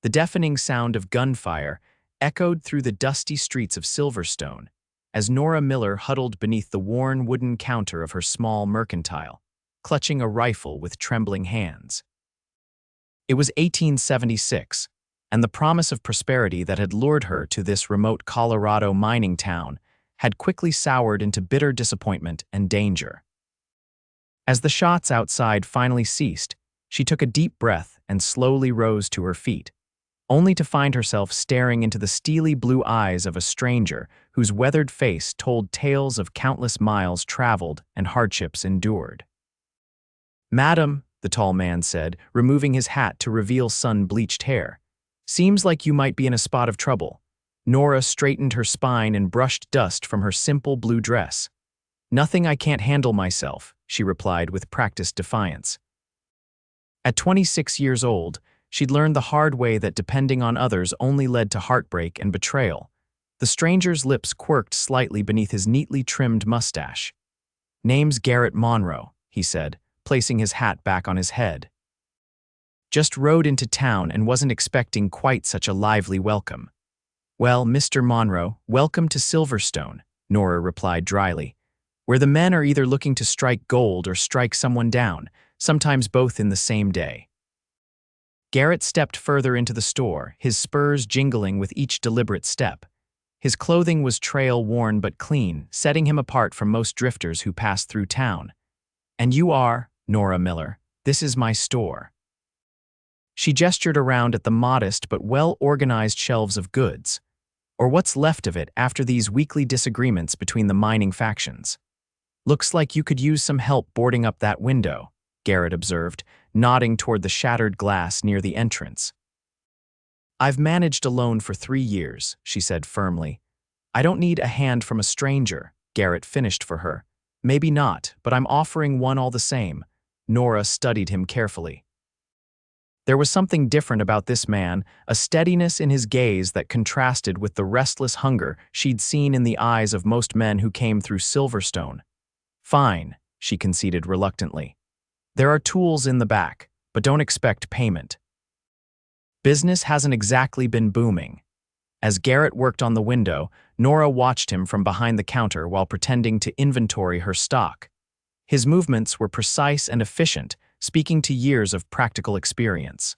The deafening sound of gunfire echoed through the dusty streets of Silverstone as Nora Miller huddled beneath the worn wooden counter of her small mercantile, clutching a rifle with trembling hands. It was 1876, and the promise of prosperity that had lured her to this remote Colorado mining town had quickly soured into bitter disappointment and danger. As the shots outside finally ceased, she took a deep breath and slowly rose to her feet, only to find herself staring into the steely blue eyes of a stranger whose weathered face told tales of countless miles traveled and hardships endured. "Madam," the tall man said, removing his hat to reveal sun-bleached hair, "seems like you might be in a spot of trouble." Nora straightened her spine and brushed dust from her simple blue dress. "Nothing I can't handle myself," she replied with practiced defiance. At 26 years old, she'd learned the hard way that depending on others only led to heartbreak and betrayal. The stranger's lips quirked slightly beneath his neatly trimmed mustache. "Name's Garrett Monroe," he said, placing his hat back on his head. "Just rode into town and wasn't expecting quite such a lively welcome." "Well, Mr. Monroe, welcome to Silverstone," Nora replied dryly, "where the men are either looking to strike gold or strike someone down, sometimes both in the same day." Garrett stepped further into the store, his spurs jingling with each deliberate step. His clothing was trail-worn but clean, setting him apart from most drifters who passed through town. "And you are Nora Miller. This is my store." She gestured around at the modest but well-organized shelves of goods, or what's left of it after these weekly disagreements between the mining factions. "Looks like you could use some help boarding up that window," Garrett observed, nodding toward the shattered glass near the entrance. "I've managed alone for 3 years," she said firmly. "I don't need a hand from a stranger," Garrett finished for her. "Maybe not, but I'm offering one all the same." Nora studied him carefully. There was something different about this man, a steadiness in his gaze that contrasted with the restless hunger she'd seen in the eyes of most men who came through Silverstone. "Fine," she conceded reluctantly. "There are tools in the back, but don't expect payment." Business hasn't exactly been booming. As Garrett worked on the window, Nora watched him from behind the counter while pretending to inventory her stock. His movements were precise and efficient, speaking to years of practical experience.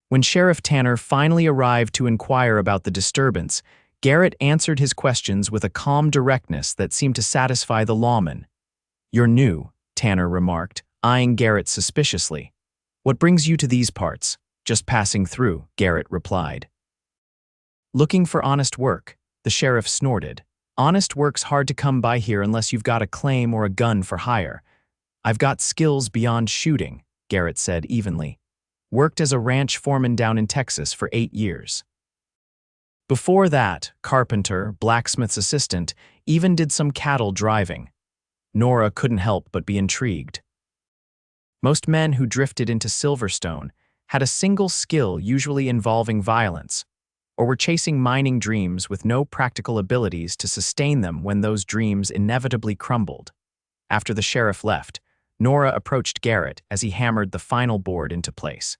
When Sheriff Tanner finally arrived to inquire about the disturbance, Garrett answered his questions with a calm directness that seemed to satisfy the lawman. "You're new," Tanner remarked, eyeing Garrett suspiciously. "What brings you to these parts?" "Just passing through," Garrett replied. "Looking for honest work," the sheriff snorted. "Honest work's hard to come by here unless you've got a claim or a gun for hire." "I've got skills beyond shooting," Garrett said evenly. "Worked as a ranch foreman down in Texas for 8 years. Before that, carpenter, blacksmith's assistant, even did some cattle driving." Nora couldn't help but be intrigued. Most men who drifted into Silverstone had a single skill usually involving violence, or were chasing mining dreams with no practical abilities to sustain them when those dreams inevitably crumbled. After the sheriff left, Nora approached Garrett as he hammered the final board into place.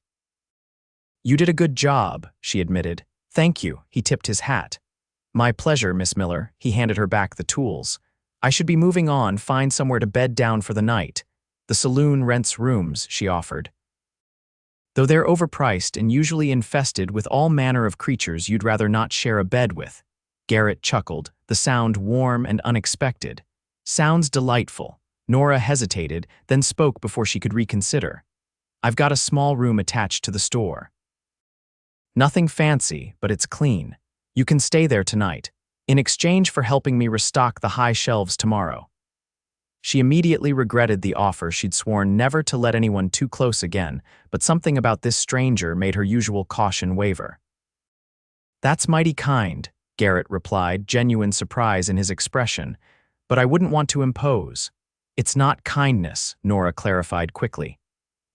"You did a good job," she admitted. "Thank you," he tipped his hat. "My pleasure, Miss Miller," he handed her back the tools. "I should be moving on, find somewhere to bed down for the night. The saloon rents rooms," she offered. "Though they're overpriced and usually infested with all manner of creatures you'd rather not share a bed with." Garrett chuckled, the sound warm and unexpected. "Sounds delightful." Nora hesitated, then spoke before she could reconsider. "I've got a small room attached to the store. Nothing fancy, but it's clean. You can stay there tonight, in exchange for helping me restock the high shelves tomorrow." She immediately regretted the offer she'd sworn never to let anyone too close again, but something about this stranger made her usual caution waver. "That's mighty kind," Garrett replied, genuine surprise in his expression, "but I wouldn't want to impose." "It's not kindness," Nora clarified quickly.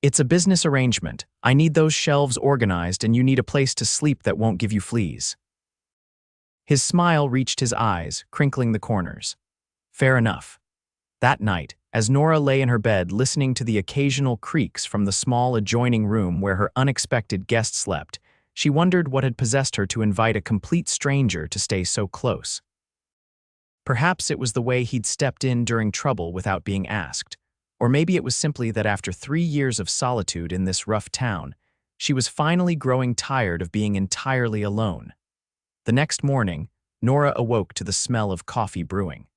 "It's a business arrangement. I need those shelves organized and you need a place to sleep that won't give you fleas." His smile reached his eyes, crinkling the corners. "Fair enough." That night, as Nora lay in her bed listening to the occasional creaks from the small adjoining room where her unexpected guest slept, She wondered what had possessed her to invite a complete stranger to stay so close. Perhaps it was the way he'd stepped in during trouble without being asked. Or maybe it was simply that after 3 years of solitude in this rough town, she was finally growing tired of being entirely alone. The next morning, Nora awoke to the smell of coffee brewing.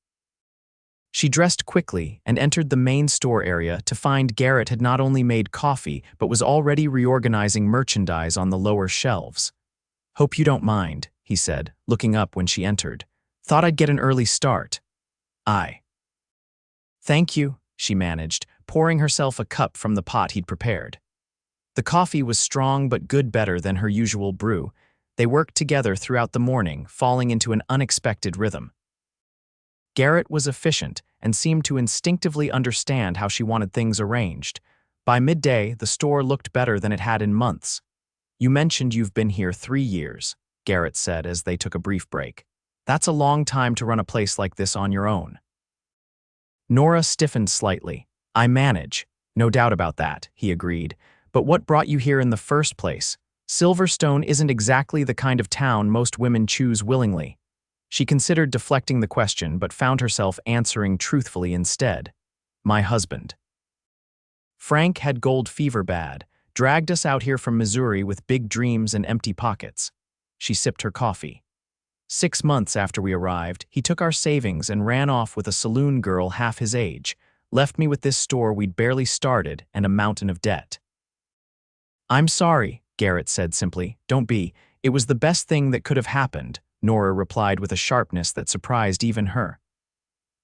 She dressed quickly and entered the main store area to find Garrett had not only made coffee but was already reorganizing merchandise on the lower shelves. "Hope you don't mind," he said, looking up when she entered. "Thought I'd get an early start." "Aye." "Thank you," she managed, pouring herself a cup from the pot he'd prepared. The coffee was strong but good, better than her usual brew. They worked together throughout the morning, falling into an unexpected rhythm. Garrett was efficient and seemed to instinctively understand how she wanted things arranged. By midday, the store looked better than it had in months. "You mentioned you've been here 3 years, Garrett said as they took a brief break. "That's a long time to run a place like this on your own." Nora stiffened slightly. "I manage, no doubt about that," he agreed. "But what brought you here in the first place? Silverstone isn't exactly the kind of town most women choose willingly." She considered deflecting the question but found herself answering truthfully instead. "My husband. Frank had gold fever bad, dragged us out here from Missouri with big dreams and empty pockets." She sipped her coffee. 6 months after we arrived, he took our savings and ran off with a saloon girl half his age, left me with this store we'd barely started and a mountain of debt." "I'm sorry," Garrett said simply. "Don't be. It was the best thing that could have happened," Nora replied with a sharpness that surprised even her.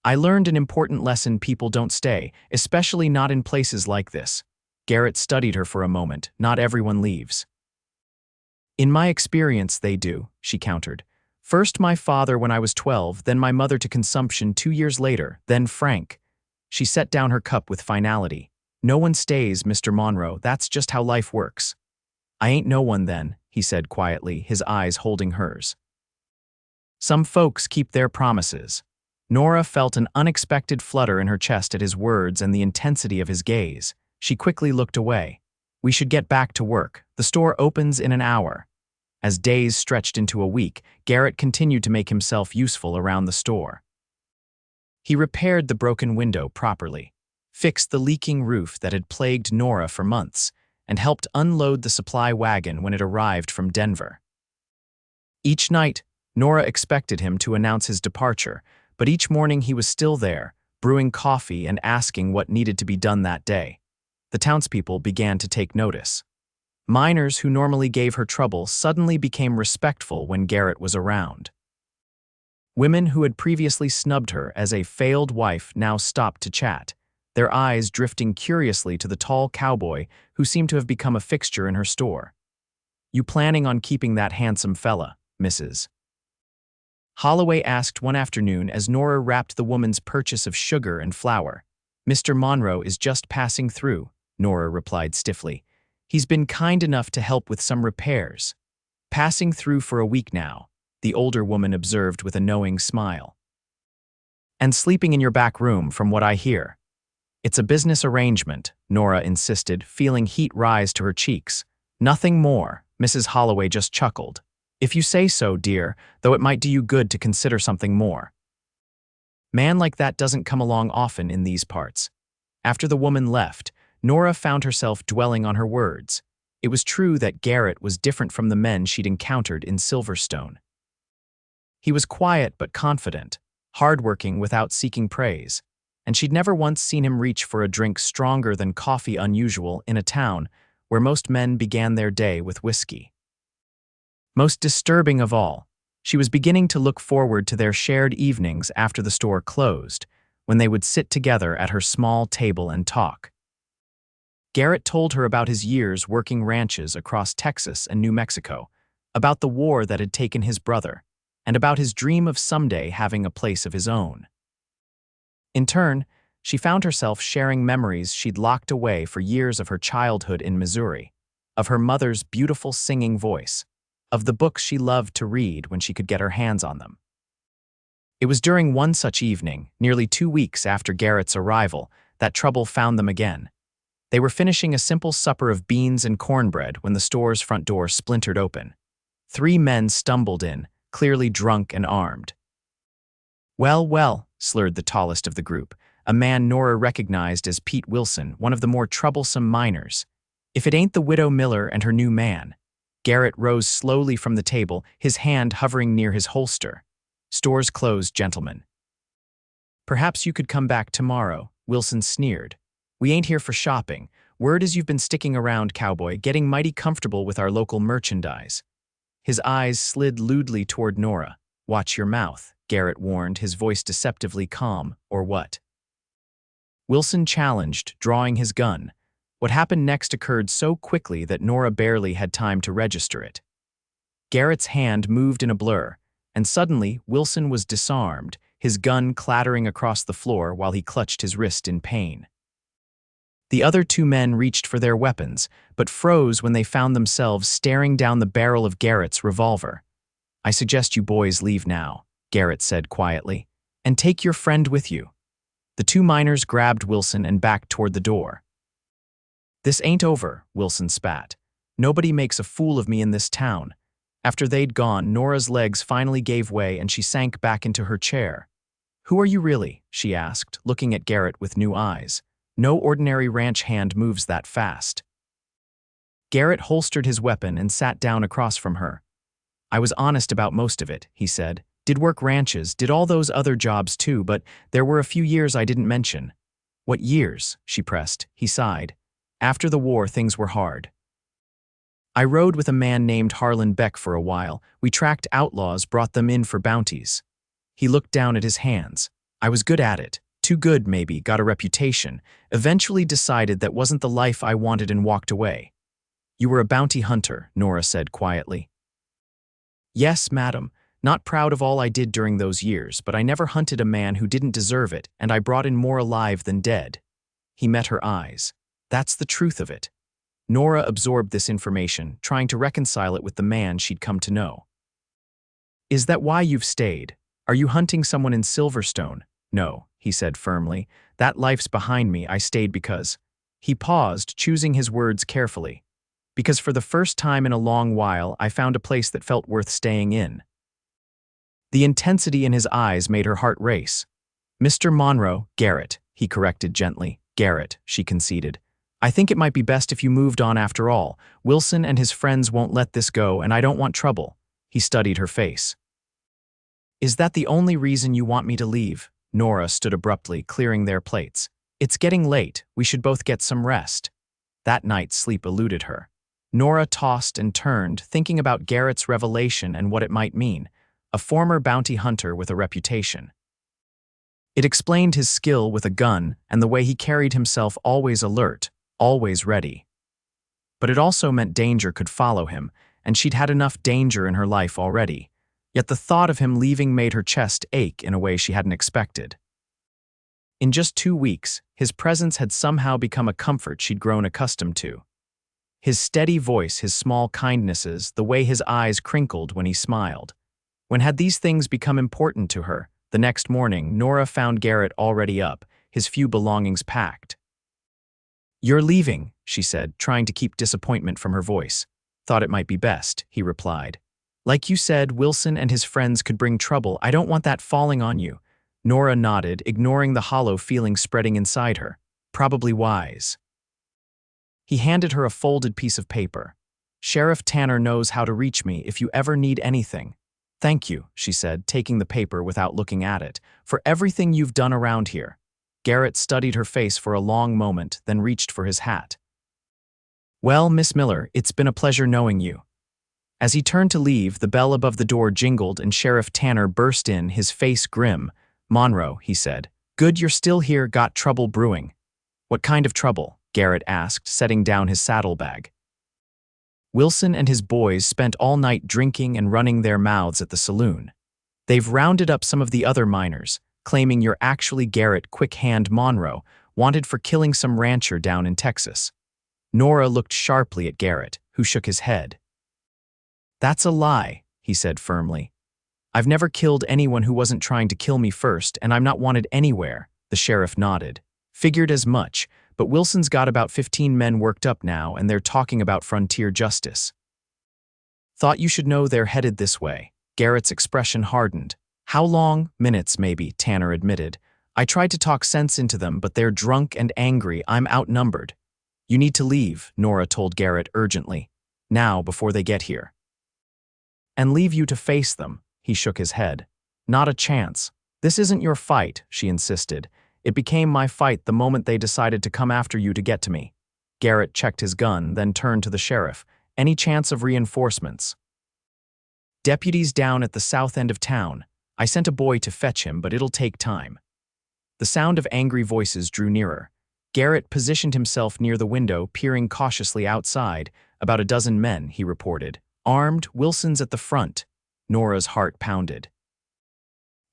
"I learned an important lesson: people don't stay, especially not in places like this." Garrett studied her for a moment. "Not everyone leaves." "In my experience, they do," she countered. "First my father when I was 12, then my mother to consumption 2 years later, then Frank." She set down her cup with finality. "No one stays, Mr. Monroe. That's just how life works." "I ain't no one then," he said quietly, his eyes holding hers. "Some folks keep their promises." Nora felt an unexpected flutter in her chest at his words and the intensity of his gaze. She quickly looked away. "We should get back to work. The store opens in an hour." As days stretched into a week, Garrett continued to make himself useful around the store. He repaired the broken window properly, fixed the leaking roof that had plagued Nora for months, and helped unload the supply wagon when it arrived from Denver. Each night, Nora expected him to announce his departure, but each morning he was still there, brewing coffee and asking what needed to be done that day. The townspeople began to take notice. Miners who normally gave her trouble suddenly became respectful when Garrett was around. Women who had previously snubbed her as a failed wife now stopped to chat, their eyes drifting curiously to the tall cowboy who seemed to have become a fixture in her store. "You planning on keeping that handsome fella, Mrs.?" Holloway asked one afternoon as Nora wrapped the woman's purchase of sugar and flour. "Mr. Monroe is just passing through," Nora replied stiffly. "He's been kind enough to help with some repairs." "Passing through for a week now," the older woman observed with a knowing smile. "And sleeping in your back room, from what I hear." "It's a business arrangement," Nora insisted, feeling heat rise to her cheeks. "Nothing more," Mrs. Holloway just chuckled. "If you say so, dear, though it might do you good to consider something more." Man like that doesn't come along often in these parts. After the woman left, Nora found herself dwelling on her words. It was true that Garrett was different from the men she'd encountered in Silverstone. He was quiet but confident, hardworking without seeking praise, and she'd never once seen him reach for a drink stronger than coffee unusual in a town where most men began their day with whiskey. Most disturbing of all, she was beginning to look forward to their shared evenings after the store closed, when they would sit together at her small table and talk. Garrett told her about his years working ranches across Texas and New Mexico, about the war that had taken his brother, and about his dream of someday having a place of his own. In turn, she found herself sharing memories she'd locked away for years of her childhood in Missouri, of her mother's beautiful singing voice, of the books she loved to read when she could get her hands on them. It was during one such evening, nearly 2 weeks after Garrett's arrival, that trouble found them again. They were finishing a simple supper of beans and cornbread when the store's front door splintered open. 3 men stumbled in, clearly drunk and armed. "Well, well," slurred the tallest of the group, a man Nora recognized as Pete Wilson, one of the more troublesome miners. "If it ain't the widow Miller and her new man." Garrett rose slowly from the table, his hand hovering near his holster. "Store's closed, gentlemen." "Perhaps you could come back tomorrow," Wilson sneered. "We ain't here for shopping. Word is you've been sticking around, Cowboy, getting mighty comfortable with our local merchandise." His eyes slid lewdly toward Nora. "Watch your mouth," Garrett warned, his voice deceptively calm. "Or what?" Wilson challenged, drawing his gun. What happened next occurred so quickly that Nora barely had time to register it. Garrett's hand moved in a blur, and suddenly Wilson was disarmed, his gun clattering across the floor while he clutched his wrist in pain. The other 2 men reached for their weapons, but froze when they found themselves staring down the barrel of Garrett's revolver. "I suggest you boys leave now," Garrett said quietly, "and take your friend with you." The 2 miners grabbed Wilson and backed toward the door. "This ain't over," Wilson spat. "Nobody makes a fool of me in this town." After they'd gone, Nora's legs finally gave way and she sank back into her chair. "Who are you really?" she asked, looking at Garrett with new eyes. No ordinary ranch hand moves that fast. Garrett holstered his weapon and sat down across from her. "I was honest about most of it," he said. "Did work ranches, did all those other jobs too, but there were a few years I didn't mention." "What years?" she pressed. He sighed. "After the war, things were hard. I rode with a man named Harlan Beck for a while. We tracked outlaws, brought them in for bounties." He looked down at his hands. "I was good at it. Too good, maybe, got a reputation. Eventually decided that wasn't the life I wanted and walked away." "You were a bounty hunter," Nora said quietly. "Yes, madam. Not proud of all I did during those years, but I never hunted a man who didn't deserve it, and I brought in more alive than dead." He met her eyes. "That's the truth of it." Nora absorbed this information, trying to reconcile it with the man she'd come to know. "Is that why you've stayed? Are you hunting someone in Silverstone?" "No," he said firmly. "That life's behind me. I stayed because—" He paused, choosing his words carefully. "Because for the first time in a long while, I found a place that felt worth staying in." The intensity in his eyes made her heart race. "Mr. Monroe, Garrett," he corrected gently. "Garrett," she conceded. "I think it might be best if you moved on after all. Wilson and his friends won't let this go, and I don't want trouble." He studied her face. "Is that the only reason you want me to leave?" Nora stood abruptly, clearing their plates. "It's getting late. We should both get some rest." That night, sleep eluded her. Nora tossed and turned, thinking about Garrett's revelation and what it might mean. A former bounty hunter with a reputation. It explained his skill with a gun and the way he carried himself, always alert, always ready. But it also meant danger could follow him, and she'd had enough danger in her life already. Yet the thought of him leaving made her chest ache in a way she hadn't expected. In just 2 weeks, his presence had somehow become a comfort she'd grown accustomed to. His steady voice, his small kindnesses, the way his eyes crinkled when he smiled. When had these things become important to her? The next morning, Nora found Garrett already up, his few belongings packed. "You're leaving," she said, trying to keep disappointment from her voice. "Thought it might be best," he replied. "Like you said, Wilson and his friends could bring trouble. I don't want that falling on you." Nora nodded, ignoring the hollow feeling spreading inside her. "Probably wise." He handed her a folded piece of paper. "Sheriff Tanner knows how to reach me if you ever need anything." "Thank you," she said, taking the paper without looking at it, "for everything you've done around here." Garrett studied her face for a long moment, then reached for his hat. "Well, Miss Miller, it's been a pleasure knowing you." As he turned to leave, the bell above the door jingled and Sheriff Tanner burst in, his face grim. "Monroe," he said. "Good you're still here, got trouble brewing." "What kind of trouble?" Garrett asked, setting down his saddlebag. "Wilson and his boys spent all night drinking and running their mouths at the saloon. They've rounded up some of the other miners, claiming you're actually Garrett Quick Hand Monroe, wanted for killing some rancher down in Texas." Nora looked sharply at Garrett, who shook his head. "That's a lie," he said firmly. "I've never killed anyone who wasn't trying to kill me first, and I'm not wanted anywhere." The sheriff nodded. "Figured as much, but Wilson's got about 15 men worked up now, and they're talking about frontier justice. Thought you should know they're headed this way. Garrett's expression hardened. How long? Minutes, maybe, Tanner admitted. I tried to talk sense into them, but they're drunk and angry. I'm outnumbered. You need to leave, Nora told Garrett urgently. Now, before they get here. And leave you to face them, he shook his head. Not a chance. This isn't your fight, she insisted. It became my fight the moment they decided to come after you to get to me. Garrett checked his gun, then turned to the sheriff. Any chance of reinforcements? Deputies down at the south end of town. I sent a boy to fetch him, but it'll take time. The sound of angry voices drew nearer. Garrett positioned himself near the window, peering cautiously outside. About a dozen men, he reported. Armed, Wilson's at the front. Nora's heart pounded.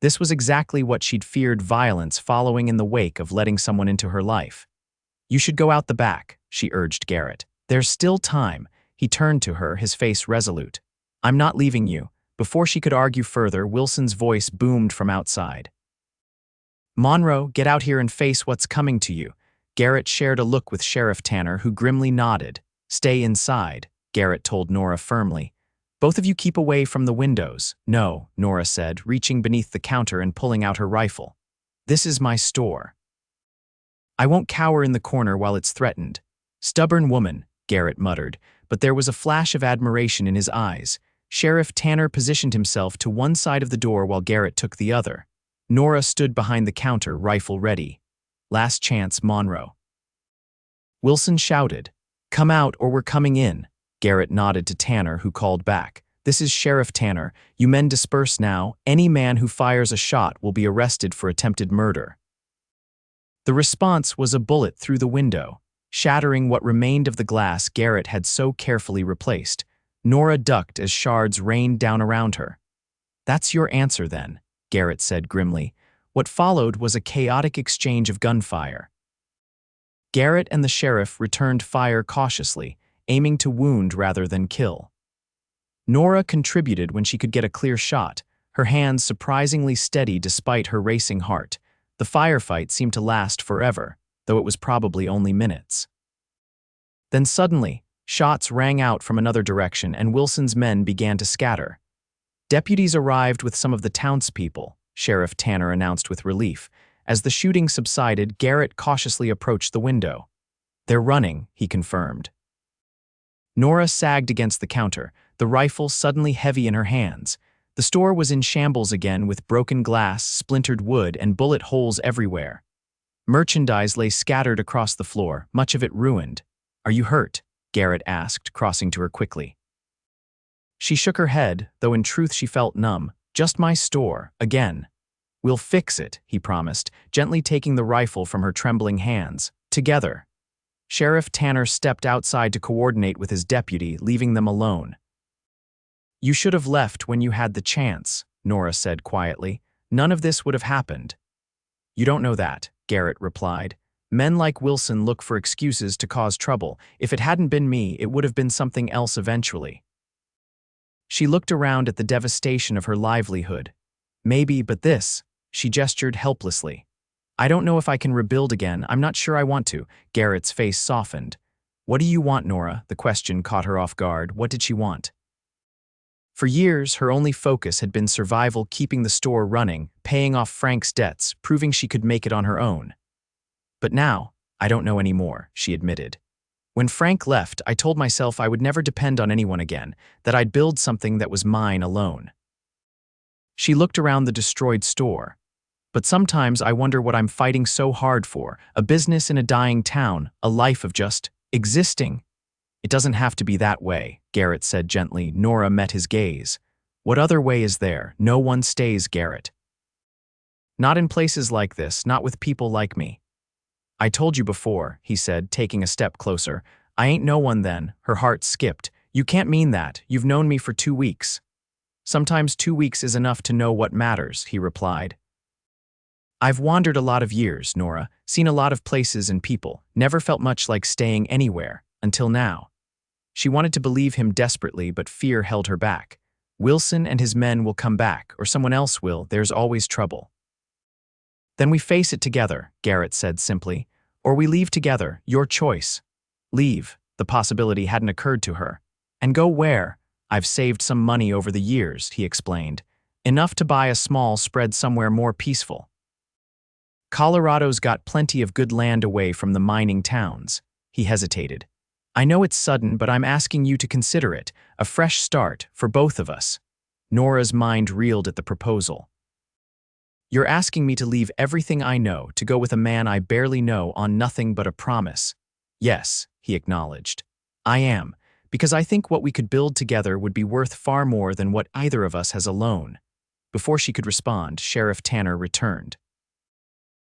This was exactly what she'd feared, violence following in the wake of letting someone into her life. You should go out the back, she urged Garrett. There's still time. He turned to her, his face resolute. I'm not leaving you. Before she could argue further, Wilson's voice boomed from outside. Monroe, get out here and face what's coming to you. Garrett shared a look with Sheriff Tanner, who grimly nodded. Stay inside, Garrett told Nora firmly. Both of you keep away from the windows. No, Nora said, reaching beneath the counter and pulling out her rifle. This is my store. I won't cower in the corner while it's threatened. Stubborn woman, Garrett muttered, but there was a flash of admiration in his eyes. Sheriff Tanner positioned himself to one side of the door while Garrett took the other. Nora stood behind the counter, rifle ready. Last chance, Monroe. Wilson shouted, Come out or we're coming in. Garrett nodded to Tanner, who called back. This is Sheriff Tanner. You men disperse now. Any man who fires a shot will be arrested for attempted murder. The response was a bullet through the window, shattering what remained of the glass Garrett had so carefully replaced. Nora ducked as shards rained down around her. That's your answer then, Garrett said grimly. What followed was a chaotic exchange of gunfire. Garrett and the sheriff returned fire cautiously, aiming to wound rather than kill. Nora contributed when she could get a clear shot, her hands surprisingly steady despite her racing heart. The firefight seemed to last forever, though it was probably only minutes. Then suddenly, shots rang out from another direction and Wilson's men began to scatter. Deputies arrived with some of the townspeople, Sheriff Tanner announced with relief. As the shooting subsided, Garrett cautiously approached the window. They're running, he confirmed. Nora sagged against the counter, the rifle suddenly heavy in her hands. The store was in shambles again, with broken glass, splintered wood, and bullet holes everywhere. Merchandise lay scattered across the floor, much of it ruined. Are you hurt? Garrett asked, crossing to her quickly. She shook her head, though in truth she felt numb. Just my store, again. We'll fix it, he promised, gently taking the rifle from her trembling hands. Together. Sheriff Tanner stepped outside to coordinate with his deputy, leaving them alone. You should have left when you had the chance, Nora said quietly. None of this would have happened. You don't know that, Garrett replied. Men like Wilson look for excuses to cause trouble. If it hadn't been me, it would have been something else eventually. She looked around at the devastation of her livelihood. Maybe, but this, she gestured helplessly. I don't know if I can rebuild again. I'm not sure I want to. Garrett's face softened. What do you want, Nora? The question caught her off guard. What did she want? For years, her only focus had been survival, keeping the store running, paying off Frank's debts, proving she could make it on her own. But now, I don't know anymore, she admitted. When Frank left, I told myself I would never depend on anyone again, that I'd build something that was mine alone. She looked around the destroyed store. But sometimes I wonder what I'm fighting so hard for, a business in a dying town, a life of just existing. It doesn't have to be that way, Garrett said gently. Nora met his gaze. What other way is there? No one stays, Garrett. Not in places like this, not with people like me. I told you before, he said, taking a step closer. I ain't no one then. Her heart skipped. You can't mean that. You've known me for 2 weeks. Sometimes 2 weeks is enough to know what matters, he replied. I've wandered a lot of years, Nora, seen a lot of places and people, never felt much like staying anywhere, until now. She wanted to believe him desperately, but fear held her back. Wilson and his men will come back, or someone else will. There's always trouble. Then we face it together, Garrett said simply. Or we leave together, your choice. Leave, the possibility hadn't occurred to her. And go where? I've saved some money over the years, he explained. Enough to buy a small spread somewhere more peaceful. Colorado's got plenty of good land away from the mining towns. He hesitated. I know it's sudden, but I'm asking you to consider it, a fresh start for both of us. Nora's mind reeled at the proposal. You're asking me to leave everything I know to go with a man I barely know on nothing but a promise. Yes, he acknowledged. I am, because I think what we could build together would be worth far more than what either of us has alone. Before she could respond, Sheriff Tanner returned.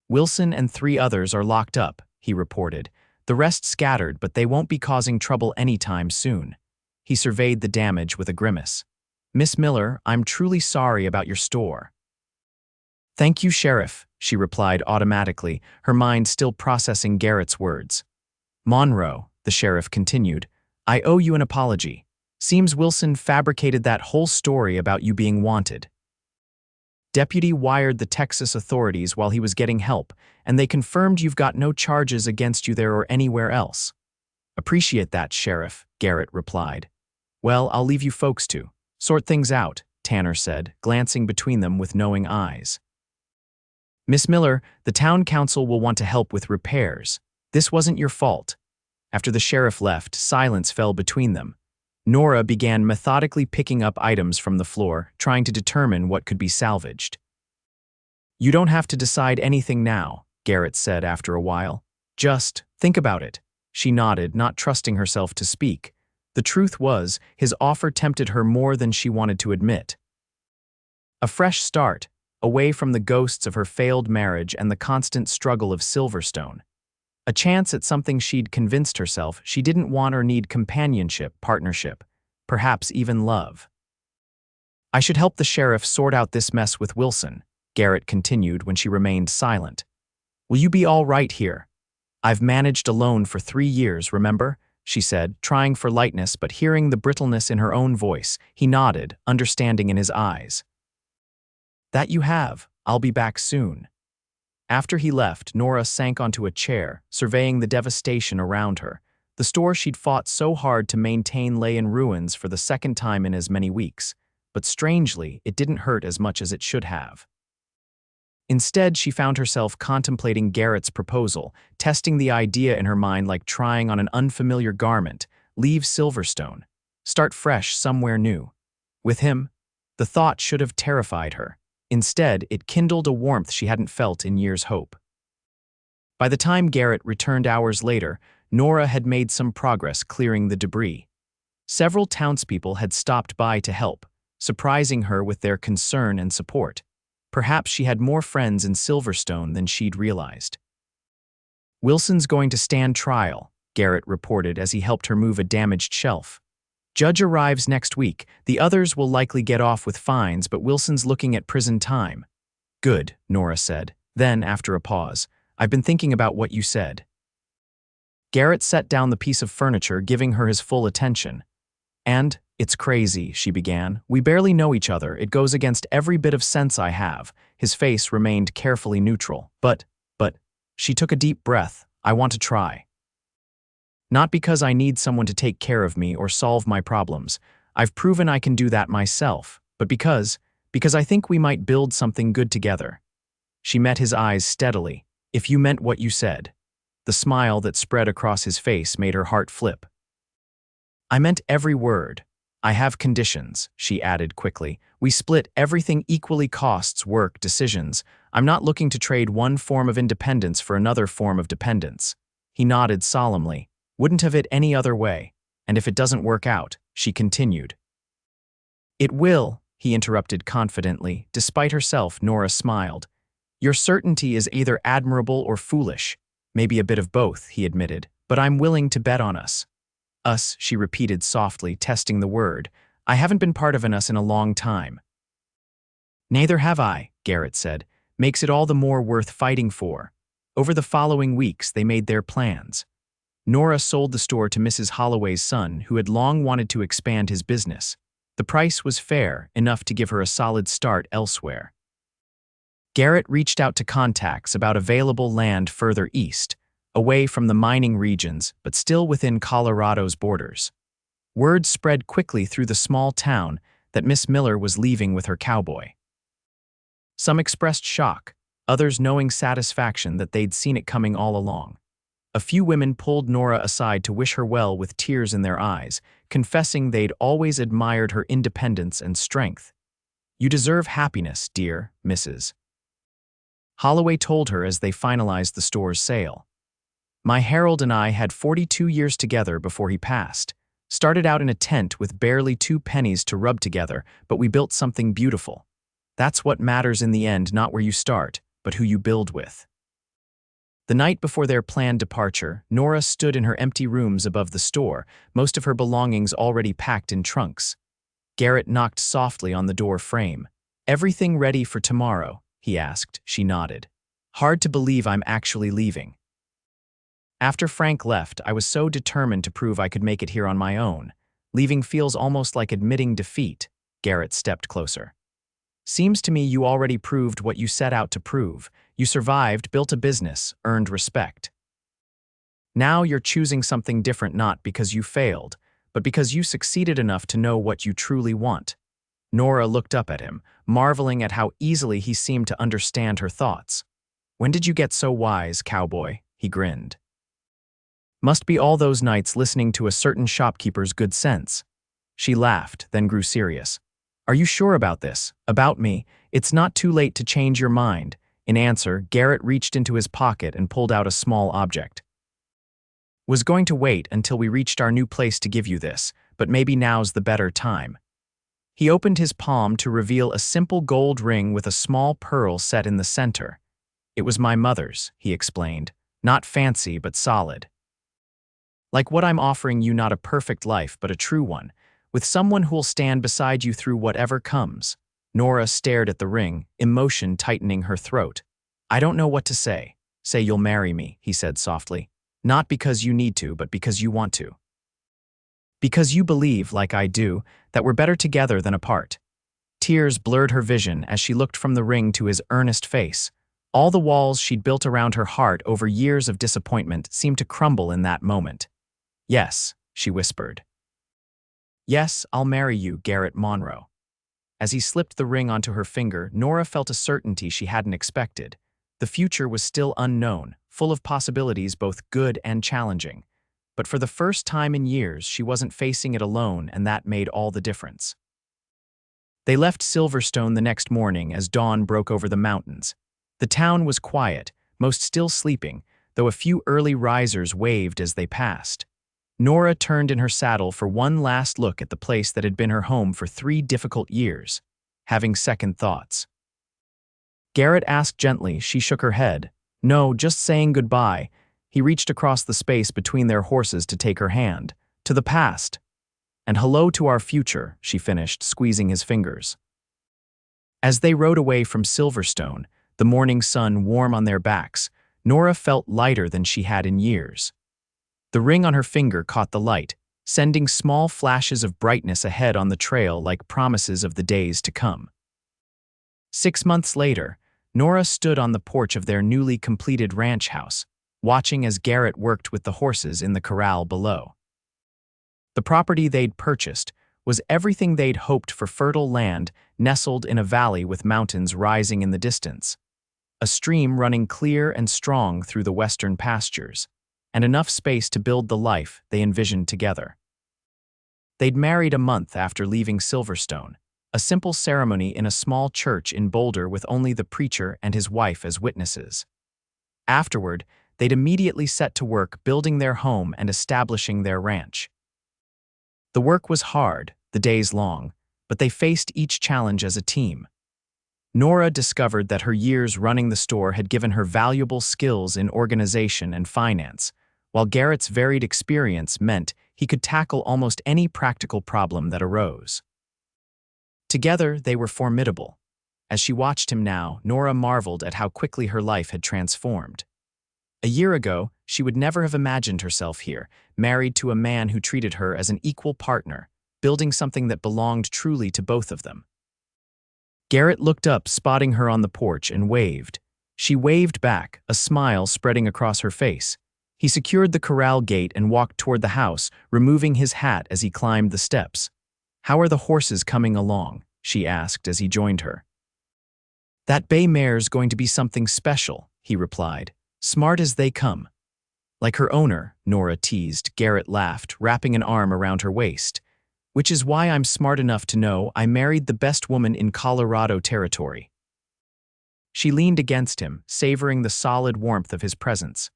Wilson and 3 others are locked up, he reported. The rest scattered, but they won't be causing trouble anytime soon. He surveyed the damage with a grimace. Miss Miller, I'm truly sorry about your store. Thank you, Sheriff, she replied automatically, her mind still processing Garrett's words. Monroe, the sheriff continued, I owe you an apology. Seems Wilson fabricated that whole story about you being wanted. Deputy wired the Texas authorities while he was getting help, and they confirmed you've got no charges against you there or anywhere else. Appreciate that, Sheriff, Garrett replied. Well, I'll leave you folks to sort things out, Tanner said, glancing between them with knowing eyes. Miss Miller, the town council will want to help with repairs. This wasn't your fault. After the sheriff left, silence fell between them. Nora began methodically picking up items from the floor, trying to determine what could be salvaged. You don't have to decide anything now, Garrett said after a while. Just think about it. She nodded, not trusting herself to speak. The truth was, his offer tempted her more than she wanted to admit. A fresh start, away from the ghosts of her failed marriage and the constant struggle of Silverstone. A chance at something she'd convinced herself she didn't want or need: companionship, partnership, perhaps even love. I should help the sheriff sort out this mess with Wilson, Garrett continued when she remained silent. Will you be all right here? I've managed alone for 3 years, remember? She said, trying for lightness, but hearing the brittleness in her own voice, he nodded, understanding in his eyes. That you have. I'll be back soon. After he left, Nora sank onto a chair, surveying the devastation around her. The store she'd fought so hard to maintain lay in ruins for the second time in as many weeks, but strangely, it didn't hurt as much as it should have. Instead, she found herself contemplating Garrett's proposal, testing the idea in her mind like trying on an unfamiliar garment. Leave Silverstone. Start fresh somewhere new. With him, the thought should have terrified her. Instead, it kindled a warmth she hadn't felt in years' hope. By the time Garrett returned hours later, Nora had made some progress clearing the debris. Several townspeople had stopped by to help, surprising her with their concern and support. Perhaps she had more friends in Silverstone than she'd realized. Wilson's going to stand trial, Garrett reported as he helped her move a damaged shelf. Judge arrives next week. The others will likely get off with fines, but Wilson's looking at prison time. Good, Nora said. Then, after a pause, I've been thinking about what you said. Garrett set down the piece of furniture, giving her his full attention. And, it's crazy, she began. We barely know each other. It goes against every bit of sense I have. His face remained carefully neutral. But, she took a deep breath. I want to try. Not because I need someone to take care of me or solve my problems. I've proven I can do that myself, but because I think we might build something good together. She met his eyes steadily. If you meant what you said. The smile that spread across his face made her heart flip. I meant every word. I have conditions, she added quickly. We split everything equally: costs, work, decisions. I'm not looking to trade one form of independence for another form of dependence. He nodded solemnly. Wouldn't have it any other way. And if it doesn't work out, she continued. It will, he interrupted confidently. Despite herself, Nora smiled. Your certainty is either admirable or foolish. Maybe a bit of both, he admitted, but I'm willing to bet on us. Us, she repeated softly, testing the word. I haven't been part of an us in a long time. Neither have I, Garrett said. Makes it all the more worth fighting for. Over the following weeks, they made their plans. Nora sold the store to Mrs. Holloway's son, who had long wanted to expand his business. The price was fair, enough to give her a solid start elsewhere. Garrett reached out to contacts about available land further east. away from the mining regions, but still within Colorado's borders. Word spread quickly through the small town that Miss Miller was leaving with her cowboy. Some expressed shock, others knowing satisfaction that they'd seen it coming all along. A few women pulled Nora aside to wish her well with tears in their eyes, confessing they'd always admired her independence and strength. "You deserve happiness, dear Mrs. Holloway told her as they finalized the store's sale. "My Harold and I had 42 years together before he passed. Started out in a tent with barely 2 pennies to rub together, but we built something beautiful. That's what matters in the end, not where you start, but who you build with." The night before their planned departure, Nora stood in her empty rooms above the store, most of her belongings already packed in trunks. Garrett knocked softly on the door frame. "Everything ready for tomorrow?" he asked. She nodded. "Hard to believe I'm actually leaving. After Frank left, I was so determined to prove I could make it here on my own. Leaving feels almost like admitting defeat." Garrett stepped closer. "Seems to me you already proved what you set out to prove. You survived, built a business, earned respect. Now you're choosing something different, not because you failed, but because you succeeded enough to know what you truly want." Nora looked up at him, marveling at how easily he seemed to understand her thoughts. "When did you get so wise, cowboy?" he grinned. "Must be all those nights listening to a certain shopkeeper's good sense." She laughed, then grew serious. "Are you sure about this? About me? It's not too late to change your mind." In answer, Garrett reached into his pocket and pulled out a small object. "Was going to wait until we reached our new place to give you this, but maybe now's the better time." He opened his palm to reveal a simple gold ring with a small pearl set in the center. "It was my mother's," he explained. "Not fancy, but solid. Like what I'm offering you, not a perfect life, but a true one, with someone who'll stand beside you through whatever comes." Nora stared at the ring, emotion tightening her throat. "I don't know what to say." "Say you'll marry me," he said softly. "Not because you need to, but because you want to. Because you believe, like I do, that we're better together than apart." Tears blurred her vision as she looked from the ring to his earnest face. All the walls she'd built around her heart over years of disappointment seemed to crumble in that moment. "Yes," she whispered. "Yes, I'll marry you, Garrett Monroe." As he slipped the ring onto her finger, Nora felt a certainty she hadn't expected. The future was still unknown, full of possibilities both good and challenging. But for the first time in years, she wasn't facing it alone, and that made all the difference. They left Silverstone the next morning as dawn broke over the mountains. The town was quiet, most still sleeping, though a few early risers waved as they passed. Nora turned in her saddle for one last look at the place that had been her home for 3 difficult years, having second thoughts. Garrett asked gently. She shook her head. "No, just saying goodbye." He reached across the space between their horses to take her hand. "To the past. And hello to our future," she finished, squeezing his fingers. As they rode away from Silverstone, the morning sun warm on their backs, Nora felt lighter than she had in years. The ring on her finger caught the light, sending small flashes of brightness ahead on the trail like promises of the days to come. 6 months later, Nora stood on the porch of their newly completed ranch house, watching as Garrett worked with the horses in the corral below. The property they'd purchased was everything they'd hoped for: fertile land nestled in a valley with mountains rising in the distance, a stream running clear and strong through the western pastures, and enough space to build the life they envisioned together. They'd married a month after leaving Silverstone, a simple ceremony in a small church in Boulder with only the preacher and his wife as witnesses. Afterward, they'd immediately set to work building their home and establishing their ranch. The work was hard, the days long, but they faced each challenge as a team. Nora discovered that her years running the store had given her valuable skills in organization and finance, while Garrett's varied experience meant he could tackle almost any practical problem that arose. Together, they were formidable. As she watched him now, Nora marveled at how quickly her life had transformed. A year ago, she would never have imagined herself here, married to a man who treated her as an equal partner, building something that belonged truly to both of them. Garrett looked up, spotting her on the porch, and waved. She waved back, a smile spreading across her face. He secured the corral gate and walked toward the house, removing his hat as he climbed the steps. "How are the horses coming along?" she asked as he joined her. "That bay mare's going to be something special," he replied. "Smart as they come." "Like her owner," Nora teased. Garrett laughed, wrapping an arm around her waist. "Which is why I'm smart enough to know I married the best woman in Colorado territory." She leaned against him, savoring the solid warmth of his presence.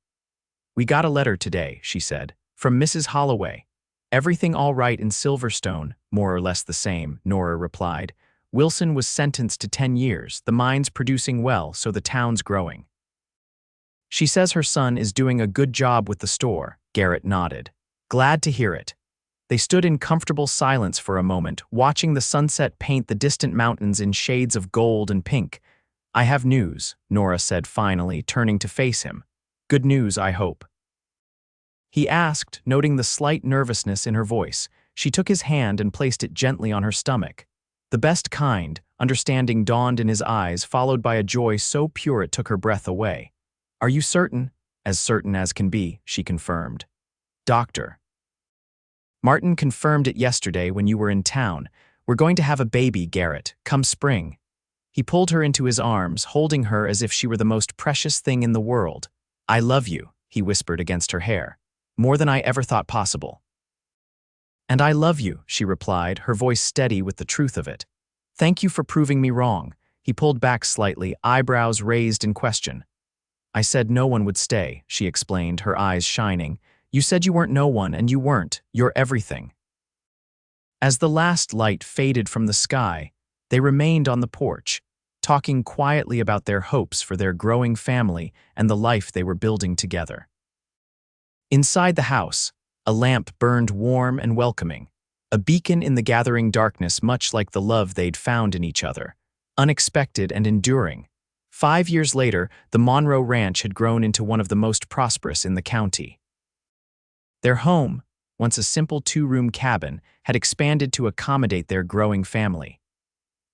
"We got a letter today," she said, "from Mrs. Holloway. Everything all right in Silverstone?" "More or less the same," Nora replied. "Wilson was sentenced to 10 years. The mine's producing well, so the town's growing." "She says her son is doing a good job with the store," Garrett nodded. "Glad to hear it." They stood in comfortable silence for a moment, watching the sunset paint the distant mountains in shades of gold and pink. "I have news," Nora said finally, turning to face him. "Good news, I hope." He asked, noting the slight nervousness in her voice. She took his hand and placed it gently on her stomach. The best kind, understanding dawned in his eyes, followed by a joy so pure it took her breath away. "Are you certain?" "As certain as can be," she confirmed. "Doctor Martin confirmed it yesterday when you were in town. We're going to have a baby, Garrett, come spring." He pulled her into his arms, holding her as if she were the most precious thing in the world. "I love you," he whispered against her hair. "More than I ever thought possible." "And I love you," she replied, her voice steady with the truth of it. "Thank you for proving me wrong." He pulled back slightly, eyebrows raised in question. "I said no one would stay," she explained, her eyes shining. "You said you weren't no one, and you weren't. You're everything." As the last light faded from the sky, they remained on the porch, talking quietly about their hopes for their growing family and the life they were building together. Inside the house, a lamp burned warm and welcoming, a beacon in the gathering darkness, much like the love they'd found in each other, unexpected and enduring. 5 years later, the Monroe Ranch had grown into one of the most prosperous in the county. Their home, once a simple 2-room cabin, had expanded to accommodate their growing family.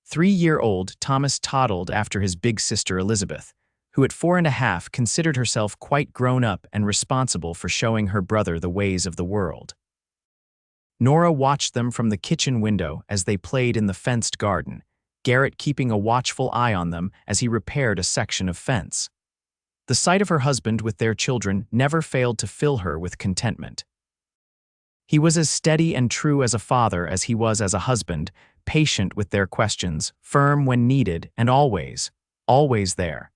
3-year-old Thomas toddled after his big sister Elizabeth, who at 4.5 considered herself quite grown up and responsible for showing her brother the ways of the world. Nora watched them from the kitchen window as they played in the fenced garden, Garrett keeping a watchful eye on them as he repaired a section of fence. The sight of her husband with their children never failed to fill her with contentment. He was as steady and true as a father as he was as a husband, patient with their questions, firm when needed, and always, always there.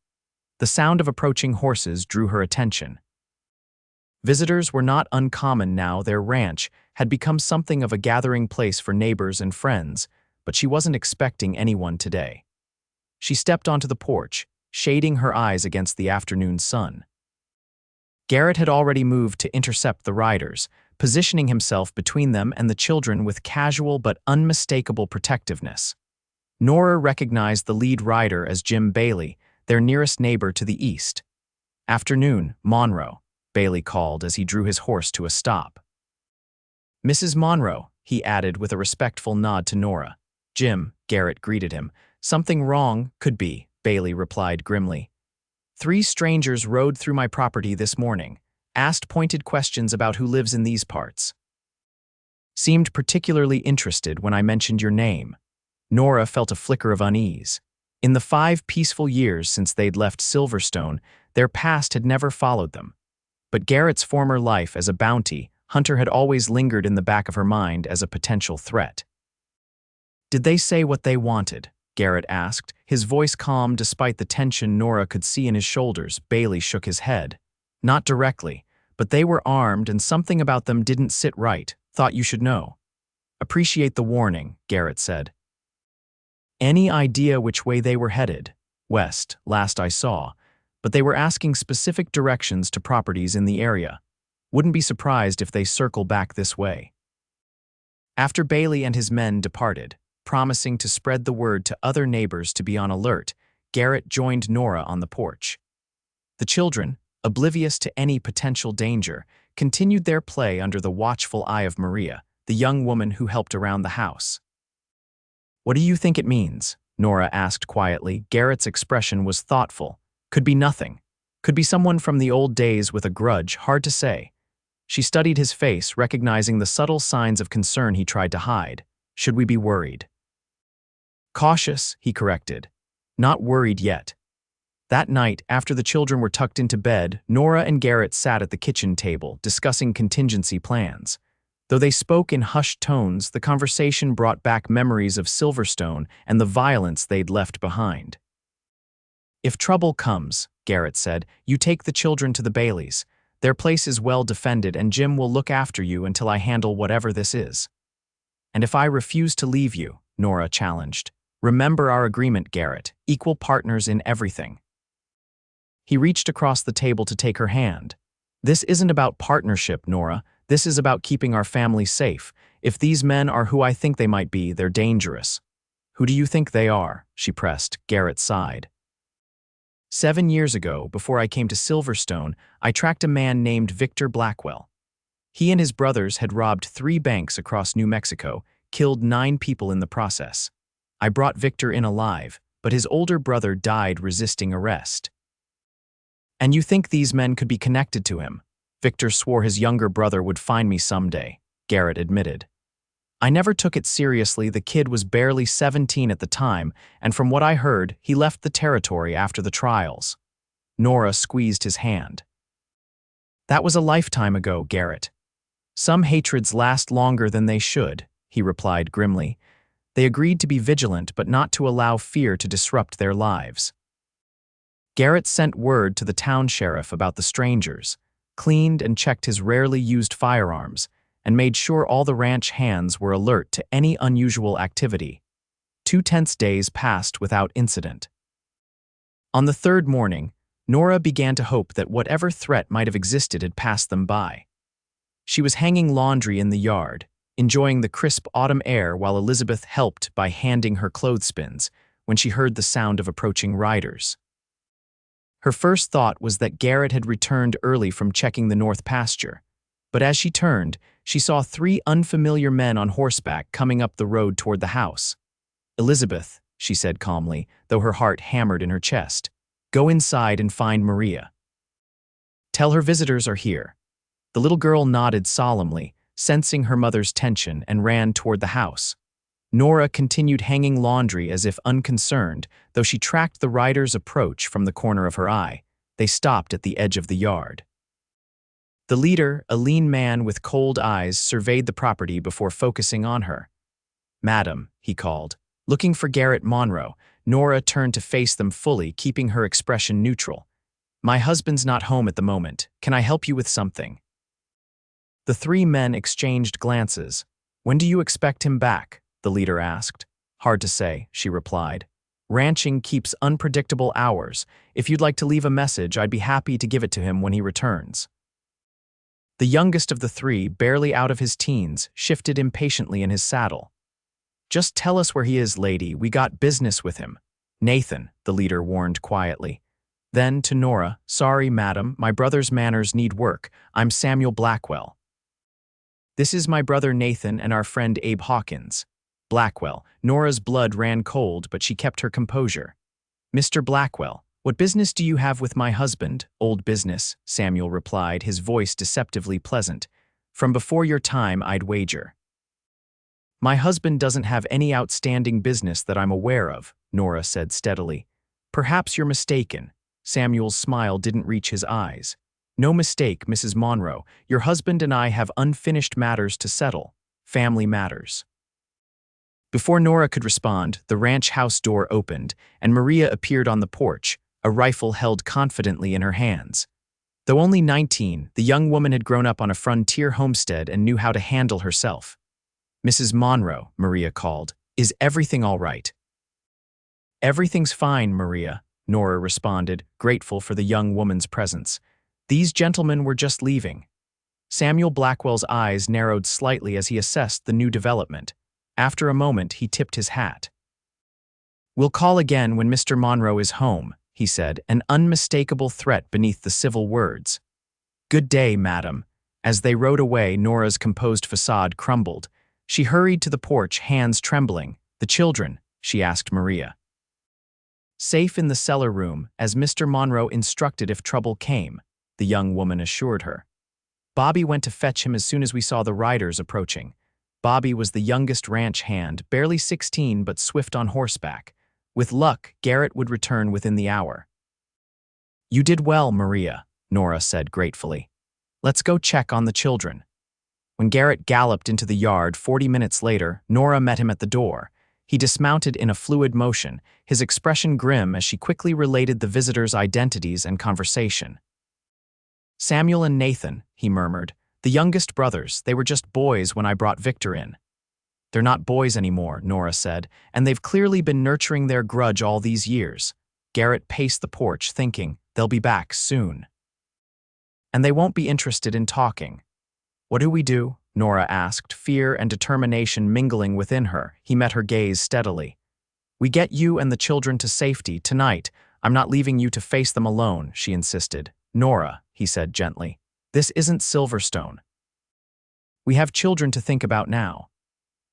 The sound of approaching horses drew her attention. Visitors were not uncommon now. Their ranch had become something of a gathering place for neighbors and friends, but she wasn't expecting anyone today. She stepped onto the porch, shading her eyes against the afternoon sun. Garrett had already moved to intercept the riders, positioning himself between them and the children with casual but unmistakable protectiveness. Nora recognized the lead rider as Jim Bailey, their nearest neighbor to the east. "Afternoon, Monroe," Bailey called as he drew his horse to a stop. "Mrs. Monroe," he added with a respectful nod to Nora. "Jim," Garrett greeted him. "Something wrong, could be," Bailey replied grimly. 3 strangers rode through my property this morning, asked pointed questions about who lives in these parts. Seemed particularly interested when I mentioned your name." Nora felt a flicker of unease. In the 5 peaceful years since they'd left Silverstone, their past had never followed them. But Garrett's former life as a bounty hunter had always lingered in the back of her mind as a potential threat. "Did they say what they wanted?" Garrett asked, his voice calm despite the tension Nora could see in his shoulders. Bailey shook his head. "Not directly, but they were armed and something about them didn't sit right. Thought you should know." "Appreciate the warning," Garrett said. "Any idea which way they were headed?" "West, last I saw, but they were asking specific directions to properties in the area. Wouldn't be surprised if they circle back this way." After Bailey and his men departed, promising to spread the word to other neighbors to be on alert, Garrett joined Nora on the porch. The children, oblivious to any potential danger, continued their play under the watchful eye of Maria, the young woman who helped around the house. "What do you think it means?" Nora asked quietly. Garrett's expression was thoughtful. "Could be nothing. Could be someone from the old days with a grudge, hard to say. She studied his face, recognizing the subtle signs of concern he tried to hide. Should we be worried? Cautious, he corrected. Not worried yet. That night, after the children were tucked into bed, Nora and Garrett sat at the kitchen table, discussing contingency plans. Though they spoke in hushed tones, the conversation brought back memories of Silverstone and the violence they'd left behind. If trouble comes, Garrett said, you take the children to the Baileys. Their place is well defended and Jim will look after you until I handle whatever this is. And if I refuse to leave you, Nora challenged. Remember our agreement, Garrett, equal partners in everything. He reached across the table to take her hand. This isn't about partnership, Nora. This is about keeping our family safe. If these men are who I think they might be, they're dangerous. Who do you think they are? She pressed. Garrett sighed. 7 years ago, before I came to Silverstone, I tracked a man named Victor Blackwell. He and his brothers had robbed 3 banks across New Mexico, killed 9 people in the process. I brought Victor in alive, but his older brother died resisting arrest. And you think these men could be connected to him? Victor swore his younger brother would find me someday, Garrett admitted. I never took it seriously. The kid was barely 17 at the time, and from what I heard, he left the territory after the trials. Nora squeezed his hand. That was a lifetime ago, Garrett. Some hatreds last longer than they should, he replied grimly. They agreed to be vigilant but not to allow fear to disrupt their lives. Garrett sent word to the town sheriff about the strangers, cleaned and checked his rarely used firearms, and made sure all the ranch hands were alert to any unusual activity. 2 tense days passed without incident. On the 3rd morning, Nora began to hope that whatever threat might have existed had passed them by. She was hanging laundry in the yard, enjoying the crisp autumn air while Elizabeth helped by handing her clothespins, when she heard the sound of approaching riders. Her first thought was that Garrett had returned early from checking the north pasture, but as she turned, she saw 3 unfamiliar men on horseback coming up the road toward the house. Elizabeth, she said calmly, though her heart hammered in her chest, go inside and find Maria. Tell her visitors are here. The little girl nodded solemnly, sensing her mother's tension, and ran toward the house. Nora continued hanging laundry as if unconcerned, though she tracked the rider's approach from the corner of her eye. They stopped at the edge of the yard. The leader, a lean man with cold eyes, surveyed the property before focusing on her. Madam, he called. Looking for Garrett Monroe, Nora turned to face them fully, keeping her expression neutral. My husband's not home at the moment. Can I help you with something? The 3 men exchanged glances. When do you expect him back? The leader asked. Hard to say, she replied. Ranching keeps unpredictable hours. If you'd like to leave a message, I'd be happy to give it to him when he returns. The youngest of the 3, barely out of his teens, shifted impatiently in his saddle. Just tell us where he is, lady. We got business with him. Nathan, the leader warned quietly. Then to Nora, sorry, madam, my brother's manners need work. I'm Samuel Blackwell. This is my brother Nathan and our friend Abe Hawkins. Blackwell. Nora's blood ran cold, but she kept her composure. Mr. Blackwell, what business do you have with my husband? Old business, Samuel replied, his voice deceptively pleasant. From before your time, I'd wager. My husband doesn't have any outstanding business that I'm aware of, Nora said steadily. Perhaps you're mistaken. Samuel's smile didn't reach his eyes. No mistake, Mrs. Monroe. Your husband and I have unfinished matters to settle. Family matters. Before Nora could respond, the ranch house door opened, and Maria appeared on the porch, a rifle held confidently in her hands. Though only 19, the young woman had grown up on a frontier homestead and knew how to handle herself. Mrs. Monroe, Maria called, is everything all right? Everything's fine, Maria, Nora responded, grateful for the young woman's presence. These gentlemen were just leaving. Samuel Blackwell's eyes narrowed slightly as he assessed the new development. After a moment, he tipped his hat. We'll call again when Mr. Monroe is home, he said, an unmistakable threat beneath the civil words. Good day, madam. As they rode away, Nora's composed facade crumbled. She hurried to the porch, hands trembling. The children, she asked Maria. Safe in the cellar room, as Mr. Monroe instructed if trouble came, the young woman assured her. Bobby went to fetch him as soon as we saw the riders approaching. Bobby was the youngest ranch hand, barely 16 but swift on horseback. With luck, Garrett would return within the hour. "You did well, Maria," Nora said gratefully. "Let's go check on the children." When Garrett galloped into the yard 40 minutes later, Nora met him at the door. He dismounted in a fluid motion, his expression grim as she quickly related the visitors' identities and conversation. "Samuel and Nathan," he murmured. "The youngest brothers, they were just boys when I brought Victor in." "They're not boys anymore," Nora said, "and they've clearly been nurturing their grudge all these years." Garrett paced the porch, thinking, they'll be back soon. And they won't be interested in talking. "What do we do?" Nora asked, fear and determination mingling within her. He met her gaze steadily. "We get you and the children to safety tonight. I'm not leaving you to face them alone," she insisted. "Nora," he said gently, "this isn't Silverstone. We have children to think about now."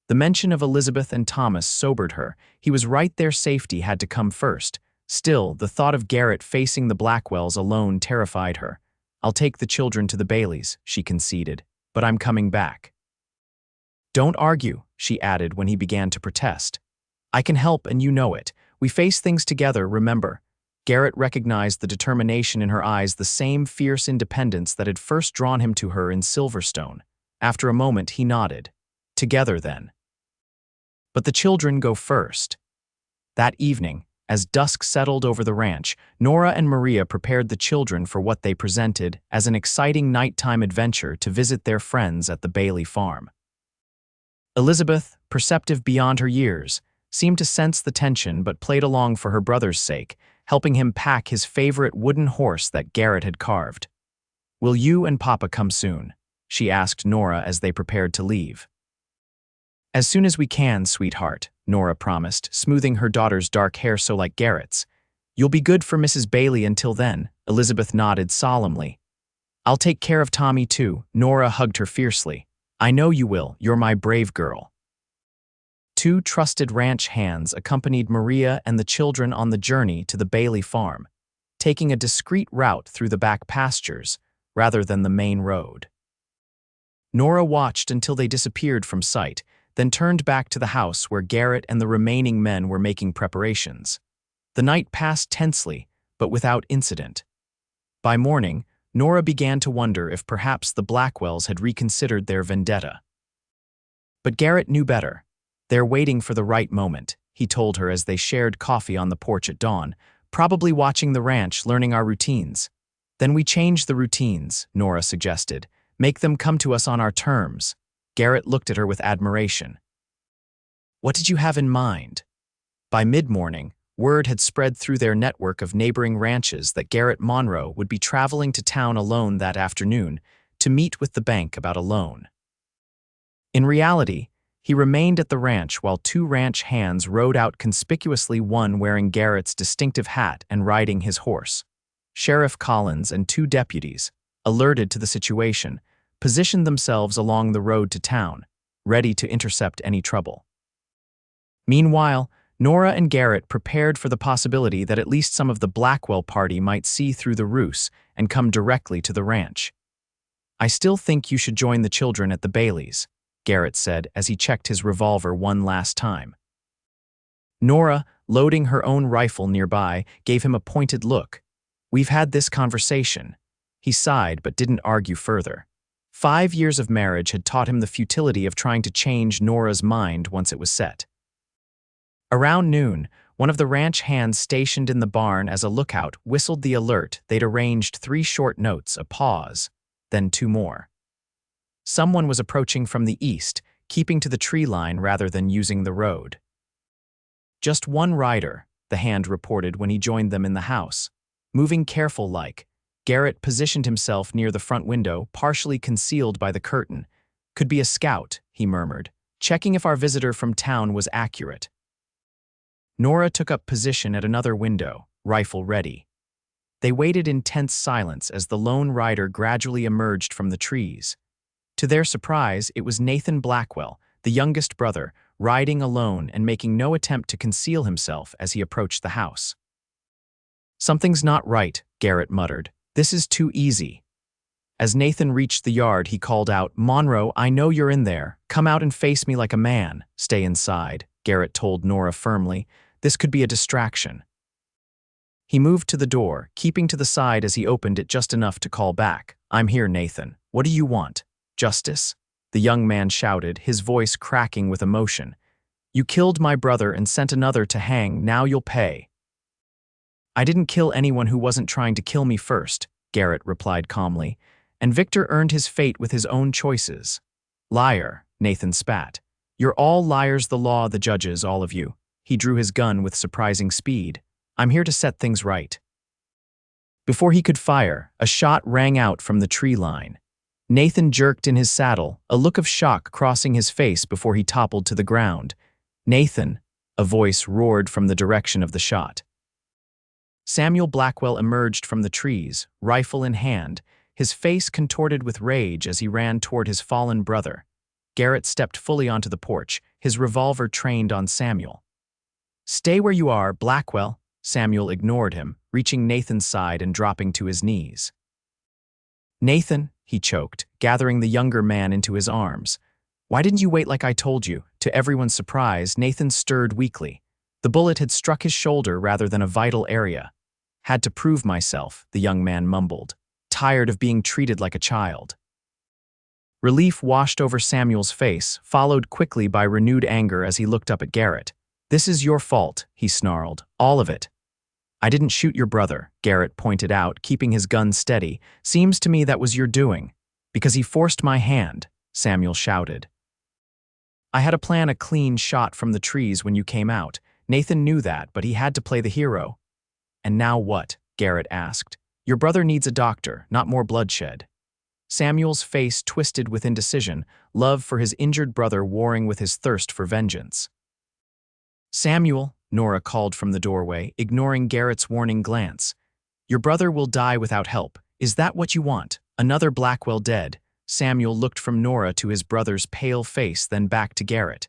The mention of Elizabeth and Thomas sobered her. He was right, their safety had to come first. Still, the thought of Garrett facing the Blackwells alone terrified her. "I'll take the children to the Baileys," she conceded, "but I'm coming back." "Don't argue," she added when he began to protest. "I can help and you know it. We face things together, remember." Garrett recognized the determination in her eyes, the same fierce independence that had first drawn him to her in Silverstone. After a moment, he nodded. "Together, then." "But the children go first." That evening, as dusk settled over the ranch, Nora and Maria prepared the children for what they presented as an exciting nighttime adventure to visit their friends at the Bailey farm. Elizabeth, perceptive beyond her years, seemed to sense the tension but played along for her brother's sake, helping him pack his favorite wooden horse that Garrett had carved. "Will you and Papa come soon?" she asked Nora as they prepared to leave. "As soon as we can, sweetheart," Nora promised, smoothing her daughter's dark hair so like Garrett's. "You'll be good for Mrs. Bailey until then," Elizabeth nodded solemnly. "I'll take care of Tommy too," Nora hugged her fiercely. "I know you will, you're my brave girl." Two trusted ranch hands accompanied Maria and the children on the journey to the Bailey farm, taking a discreet route through the back pastures rather than the main road. Nora watched until they disappeared from sight, then turned back to the house where Garrett and the remaining men were making preparations. The night passed tensely, but without incident. By morning, Nora began to wonder if perhaps the Blackwells had reconsidered their vendetta. But Garrett knew better. "They're waiting for the right moment," he told her as they shared coffee on the porch at dawn, "probably watching the ranch, learning our routines." "Then we change the routines," Nora suggested. "Make them come to us on our terms." Garrett looked at her with admiration. "What did you have in mind?" By mid-morning, word had spread through their network of neighboring ranches that Garrett Monroe would be traveling to town alone that afternoon to meet with the bank about a loan. In reality, he remained at the ranch while two ranch hands rode out conspicuously, one wearing Garrett's distinctive hat and riding his horse. Sheriff Collins and two deputies, alerted to the situation, positioned themselves along the road to town, ready to intercept any trouble. Meanwhile, Nora and Garrett prepared for the possibility that at least some of the Blackwell party might see through the ruse and come directly to the ranch. "I still think you should join the children at the Baileys," Garrett said as he checked his revolver one last time. Nora, loading her own rifle nearby, gave him a pointed look. "We've had this conversation." He sighed but didn't argue further. 5 years of marriage had taught him the futility of trying to change Nora's mind once it was set. Around noon, one of the ranch hands stationed in the barn as a lookout whistled the alert. They'd arranged 3 short notes, a pause, then 2 more. Someone was approaching from the east, keeping to the tree line rather than using the road. "Just one rider," the hand reported when he joined them in the house. Moving careful-like, Garrett positioned himself near the front window, partially concealed by the curtain. "Could be a scout," he murmured, checking if our visitor from town was accurate. Nora took up position at another window, rifle ready. They waited in tense silence as the lone rider gradually emerged from the trees. To their surprise, it was Nathan Blackwell, the youngest brother, riding alone and making no attempt to conceal himself as he approached the house. Something's not right, Garrett muttered. This is too easy. As Nathan reached the yard, he called out, Monroe, I know you're in there. Come out and face me like a man. Stay inside, Garrett told Nora firmly. This could be a distraction. He moved to the door, keeping to the side as he opened it just enough to call back. I'm here, Nathan. What do you want? Justice? The young man shouted, his voice cracking with emotion. You killed my brother and sent another to hang. Now you'll pay. I didn't kill anyone who wasn't trying to kill me first, Garrett replied calmly, and Victor earned his fate with his own choices. Liar, Nathan spat. You're all liars, the law, the judges, all of you. He drew his gun with surprising speed. I'm here to set things right. Before he could fire, a shot rang out from the tree line. Nathan jerked in his saddle, a look of shock crossing his face before he toppled to the ground. Nathan, a voice roared from the direction of the shot. Samuel Blackwell emerged from the trees, rifle in hand, his face contorted with rage as he ran toward his fallen brother. Garrett stepped fully onto the porch, his revolver trained on Samuel. Stay where you are, Blackwell. Samuel ignored him, reaching Nathan's side and dropping to his knees. Nathan, he choked, gathering the younger man into his arms. Why didn't you wait like I told you? To everyone's surprise, Nathan stirred weakly. The bullet had struck his shoulder rather than a vital area. Had to prove myself, the young man mumbled, tired of being treated like a child. Relief washed over Samuel's face, followed quickly by renewed anger as he looked up at Garrett. This is your fault, he snarled, all of it. I didn't shoot your brother, Garrett pointed out, keeping his gun steady. Seems to me that was your doing. Because he forced my hand, Samuel shouted. I had a clean shot from the trees when you came out. Nathan knew that, but he had to play the hero. And now what? Garrett asked. Your brother needs a doctor, not more bloodshed. Samuel's face twisted with indecision, love for his injured brother warring with his thirst for vengeance. Samuel, Nora called from the doorway, ignoring Garrett's warning glance. Your brother will die without help. Is that what you want? Another Blackwell dead. Samuel looked from Nora to his brother's pale face, then back to Garrett.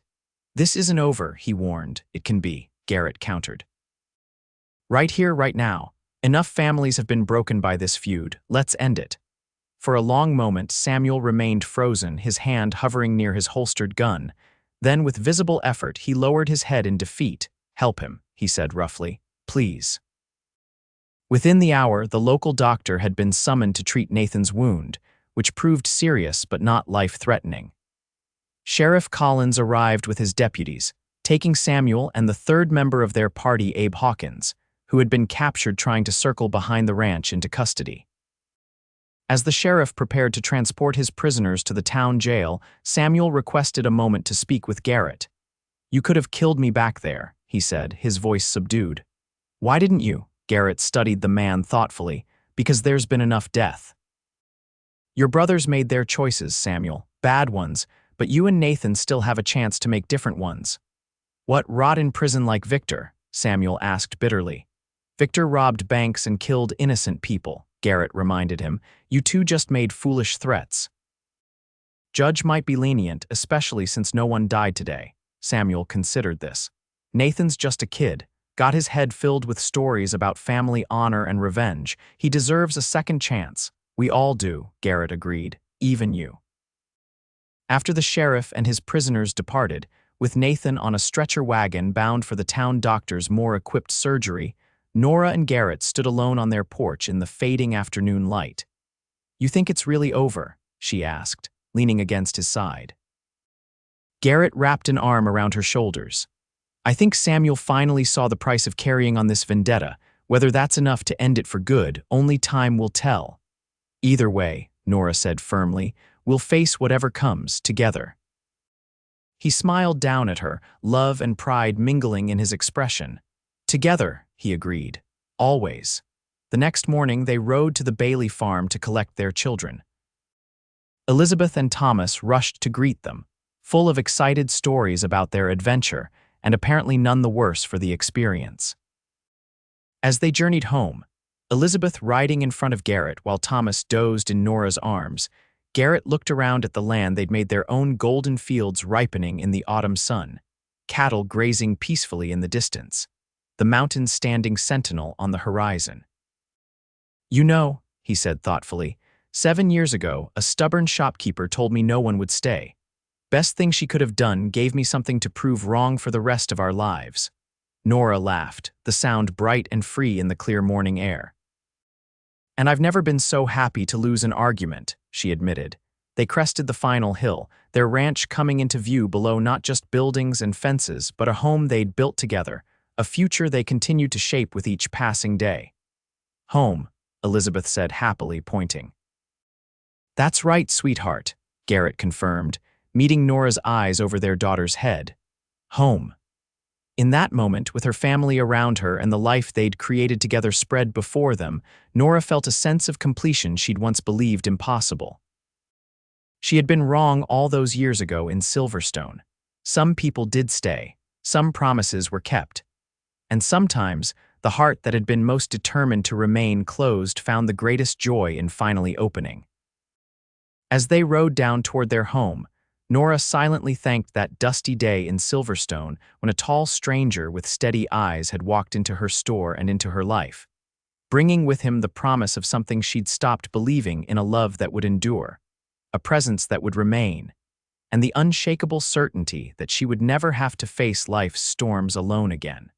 This isn't over, he warned. It can be, Garrett countered. Right here, right now. Enough families have been broken by this feud. Let's end it. For a long moment, Samuel remained frozen, his hand hovering near his holstered gun. Then, with visible effort, he lowered his head in defeat. Help him, he said roughly. Please. Within the hour, the local doctor had been summoned to treat Nathan's wound, which proved serious but not life-threatening. Sheriff Collins arrived with his deputies, taking Samuel and the third member of their party, Abe Hawkins, who had been captured trying to circle behind the ranch, into custody. As the sheriff prepared to transport his prisoners to the town jail, Samuel requested a moment to speak with Garrett. You could have killed me back there, he said, his voice subdued. Why didn't you? Garrett studied the man thoughtfully. Because there's been enough death. Your brothers made their choices, Samuel, bad ones, but you and Nathan still have a chance to make different ones. What, rot in prison like Victor? Samuel asked bitterly. Victor robbed banks and killed innocent people, Garrett reminded him. You two just made foolish threats. Judge might be lenient, especially since no one died today. Samuel considered this. Nathan's just a kid, got his head filled with stories about family honor and revenge. He deserves a second chance. We all do, Garrett agreed, even you. After the sheriff and his prisoners departed, with Nathan on a stretcher wagon bound for the town doctor's more equipped surgery, Nora and Garrett stood alone on their porch in the fading afternoon light. You think it's really over? She asked, leaning against his side. Garrett wrapped an arm around her shoulders. I think Samuel finally saw the price of carrying on this vendetta. Whether that's enough to end it for good, only time will tell. Either way, Nora said firmly, we'll face whatever comes together. He smiled down at her, love and pride mingling in his expression. Together, he agreed. Always. The next morning, they rode to the Bailey farm to collect their children. Elizabeth and Thomas rushed to greet them, full of excited stories about their adventure, and apparently none the worse for the experience. As they journeyed home, Elizabeth riding in front of Garrett while Thomas dozed in Nora's arms, Garrett looked around at the land they'd made their own golden fields ripening in the autumn sun, cattle grazing peacefully in the distance. the mountains standing sentinel on the horizon. "You know," he said thoughtfully, "7 years ago, a stubborn shopkeeper told me no one would stay. Best thing she could have done, gave me something to prove wrong for the rest of our lives." Nora laughed, the sound bright and free in the clear morning air. "And I've never been so happy to lose an argument," she admitted. They crested the final hill, their ranch coming into view below not just buildings and fences, but a home they'd built together, a future they continued to shape with each passing day. "Home," Elizabeth said happily, pointing. "That's right, sweetheart," Garrett confirmed, meeting Nora's eyes over their daughter's head. "Home." In that moment, with her family around her and the life they'd created together spread before them, Nora felt a sense of completion she'd once believed impossible. She had been wrong all those years ago in Silverstone. Some people did stay, some promises were kept, and sometimes the heart that had been most determined to remain closed found the greatest joy in finally opening. As they rode down toward their home, Nora silently thanked that dusty day in Silverstone when a tall stranger with steady eyes had walked into her store and into her life, bringing with him the promise of something she'd stopped believing in: a love that would endure, a presence that would remain, and the unshakable certainty that she would never have to face life's storms alone again.